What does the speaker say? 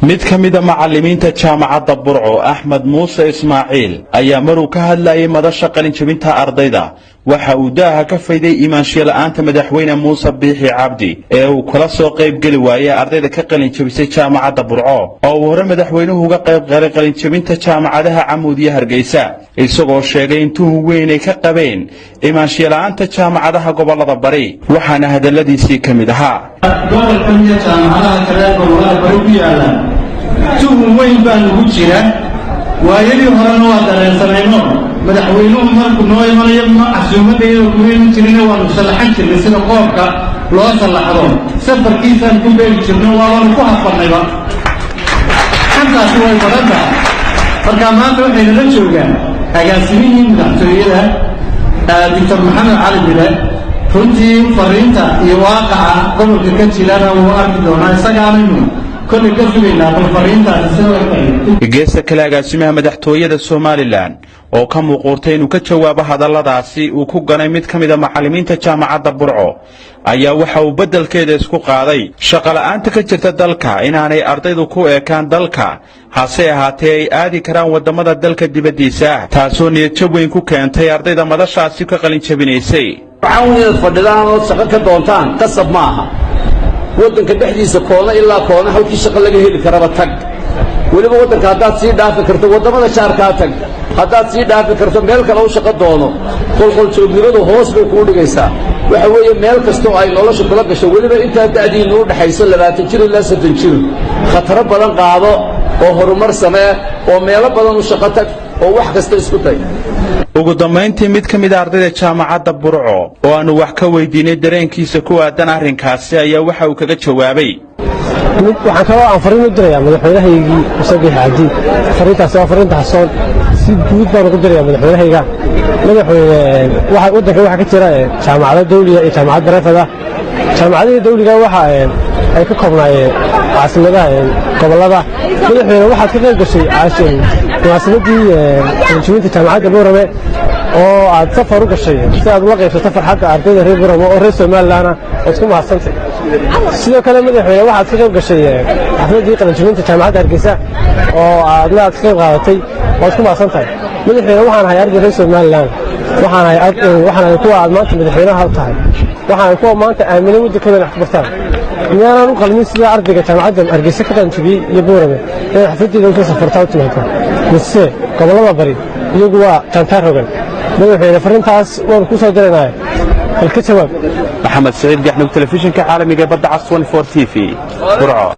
mid ka mid ah macallimiinta jaamacadda Burco Axmed Muuse Ismaaciil ayaa maruu ka hadlayay madasha qalin jabinta ardayda waxa uu daaha ka fayday imaanshiye la'aanta madaxweyne Muuse Biixi Cabdi ee uu kala soo qayb gali waayay ardayda ka qalin jabisay jaamacadda Burco oo uu hore madaxweynuhu uga qayb galay qalin jabinta jaamacadaha Camuud iyo Hargeysa isagoo sheegay intuu weyn ay ka qabeen imaanshiye la'aanta jaamacadaha gobolada Bari waxaana hadaladiisii ka mid ahaa gobolkan iyo jaamacadaha kale gobolada Bari ku yaalaan tuhun weyn baa lagu jira waayadii horena waa dareensanayno madaxweynuhu markuu noo imanayo casuumadayda kuma jirina waanu salaxan jirnay sida qoobka loo salaxdo safarkiisaan ku beeri jirnay waanu ku hafarnayba xantaasi way badanta marka maanta waxayna la joogaan agaasimihii madaxtooyada Dr. Maxamed Cali Bile runtii fariinta iyo waaqaca gobolka ka jirana wuu arki doonaa isagaanaynu كل كفرنا بالفرينتا geesta kale agaasimaha madaxtooyada Somaliland oo ka muuqatay inuu ka jawaabo hadalladaasi uu ku ganay mid kamid ah macallimiinta jaamacadda Burco ayaa waxa uu bedelkeeda isku qaaday shaqo la'aanta ka jirta dalka inaanay ardaydu ku eekaan dalka hase ahaatee ay aadi karaan wadamada dalka dibadiisa taasoo niyad jab weyn ku keentay ardayda madashaasi ka qalin jabinaysay waxaan fadhidaan oo shaqo ka doontaan qasab maaha waddanka dhexdiisa koona ilaa koona halkii shaqo laga heli karaba tag waliba waddanka haddaad sii dhaafi karto waddamada jaarkaa tag haddaad sii dhaafi karto meel kale u shaqo doono qolqoljoognimadu hoos bay kuu dhigaysaa waxa weeye meel kastoo ay nolosha kula gasho weliba intaa da'diinnu u dhaxayso 20 jir ilaa 30 jir khataro badan qaado oo horumar samee oo meelo badan u shaqo tag oo wax kasta isku tay ugu dambeyntii mid ka mid ah ardayda jaamacadda Burco oo aanu wax ka weydiinay dareenkiisa ku aadan arrinkaasi ayaa waxa uu kaga jawaabay waxaan kaloo fariin u dirayaa madaxweynahaygii Muuse Biixi Cabdi fariintaas waa fariinta xasoon si guud baan ugu dirayaa madaxweynahayga waxa waddanka waxa ka jira jaamacado dawliga iyo jaamacad bareefada jaamacadaha dawliga waxa ay ka koobnaayeen caasimadaha gobolada madaxweyne waxaad ka qayb gashay munaasabaddii qalinjabinta jaamacadda Boorame oo aad safar u gashay si aad ula qaybsato farxadda ardayda reer Boorame oo reer Somaliland oo isku mahadsantay sidoo kale madaxweyne waxaad ka qayb gashay xafladii qalinjabinta jaamacadda Hargeysa oo aad ka qayb qaadatay oo isku mahadsantahay madaxweyne waxaan ahay arday reer Somaliland waxaan ahay kuwa aad maanta madaxweynaha u tahay waxaan kuwa maanta aaminay waddankeena wax ku bartaan miyaanan u qalmin sida ardayga jaamacadda Hargeysa ka qalinjabiyay iyo Boorame ee xafladii ka safartaa u timaado mise gobolada Bari iyagu waa jantar rogan madaxweyne fariintaas waan ku soo diranahay halka jawaab Maxamed Saciid Gaxnug telefishinka caalamiga badda 24 TV Burco.